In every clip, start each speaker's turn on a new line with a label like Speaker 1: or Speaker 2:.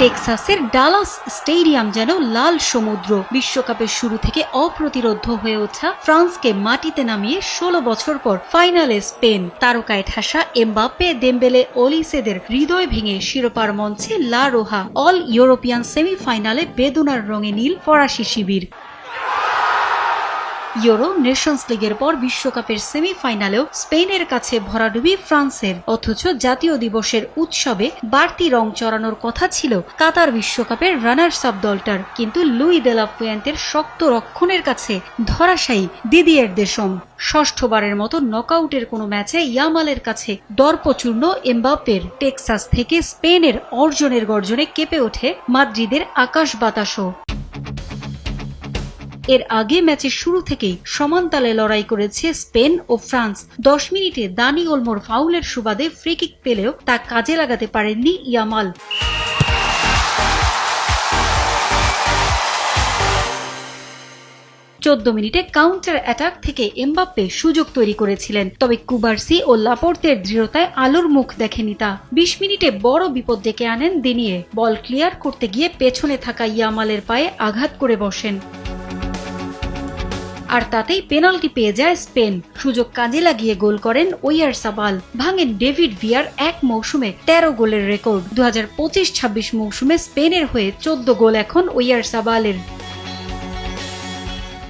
Speaker 1: টেক্সাসের Dallas stadium যেন লাল সমুদ্র। বিশ্বকাপের শুরু থেকে অপ্রতিরোধ্য হয়ে ওঠা ফ্রান্সকে মাটিতে নামিয়ে ১৬ বছর পর ফাইনালে স্পেন। তারকায় ঠাসা এমবাপ্পে, দেমবেলে, ওলিসেদের হৃদয় ভেঙে শিরোপার মঞ্চে লা রোহা। অল ইউরোপিয়ান সেমিফাইনালে বেদনার রঙে নীল ফরাসি শিবির। ইউরো নেশনস লিগের পর বিশ্বকাপের সেমিফাইনালেও স্পেনের কাছে ভরাডুবি ফ্রান্সের। অথচ জাতীয় দিবসের উৎসবে বাড়তি রং চড়ানোর কথা ছিল কাতার বিশ্বকাপের রানার্স আপ দলটার, কিন্তু লুই দে লা ফুয়েন্তের শক্ত রক্ষণের কাছে ধরাশায়ী দিদিয়ের দেশম। ষষ্ঠবারের মতো নকআউটের কোনো ম্যাচে ইয়ামালের কাছে দর্পচূর্ণ এমবাপ্পের। টেক্সাস থেকে স্পেনের অর্জনের গর্জনে কেঁপে ওঠে মাদ্রিদের আকাশ বাতাসও। এর আগে ম্যাচের শুরু থেকেই সমান তালে লড়াই করেছে স্পেন ও ফ্রান্স। ১০ মিনিটে দানি ওলমোর ফাউলের সুবাদে ফ্রি কিক পেলেও তা কাজে লাগাতে পারেননি ইয়ামাল। ১৪ মিনিটে কাউন্টার অ্যাটাক থেকে এমবাপ্পে সুযোগ তৈরি করেছিলেন, তবে কুবার্সি ও লাপোর্তের দৃঢ়তায় আলোর মুখ দেখেনি তা। ২০ মিনিটে বড় বিপদ ডেকে আনেন দিনিয়ে। বল ক্লিয়ার করতে গিয়ে পেছনে থাকা ইয়ামালের পায়ে আঘাত করে বসেন, আর তাতেই পেনাল্টি পেয়ে যায় স্পেন। সুযোগ কাজে লাগিয়ে গোল করেন ওয়াইয়ারসাবাল, ভাঙেন ডেভিড ভিয়ার এক মৌসুমে ১৩ গোলের রেকর্ড। ২০২৫-২৬ মৌসুমে স্পেনের হয়ে ১৪ গোল এখন ওয়াইয়ারসাবালের।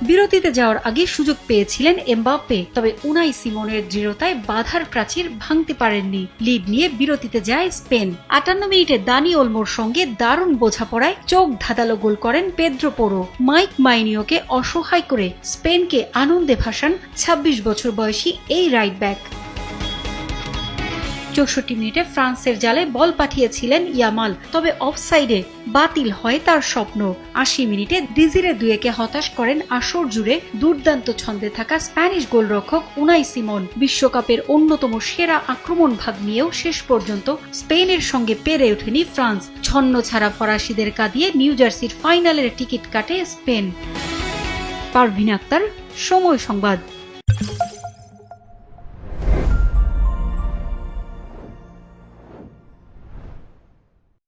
Speaker 1: বিরতিতে যাওয়ার আগে সুযোগ পেয়েছিলেন এমবাপ্পে, তবে উনাই সিমনের দৃঢ়তায় বাধার প্রাচীর ভাঙতে পারেননি। লিড নিয়ে বিরতিতে যায় স্পেন। ৫৮ মিনিটে দানি ওলমোর সঙ্গে দারুণ বোঝাপড়ায় চোখ ধাঁধালো গোল করেন পেদ্রো পোরো। মাইক মাইনিওকে অসহায় করে স্পেনকে আনন্দে ভাসান ২৬ বছর বয়সী এই রাইট ব্যাক। ৬৪ মিনিটে ফ্রান্সের জালে বল পাঠিয়েছিলেন ইয়ামাল, তবে অফসাইডে বাতিল হয় তার স্বপ্ন। ৮০ মিনিটে ডিজিরে ২-১ হতাশ করেন আসর জুড়ে দুর্দান্ত ছন্দে থাকা স্প্যানিশ গোলরক্ষক উনাই সিমন। বিশ্বকাপের অন্যতম সেরা আক্রমণ ভাগ নিয়েও শেষ পর্যন্ত স্পেনের সঙ্গে পেরে ওঠেনি ফ্রান্স। ছন্ন ছাড়া ফরাসিদের কাঁদিয়ে নিউ জার্সির ফাইনালের টিকিট কাটে স্পেন। পারভিন আক্তার, সময় সংবাদ।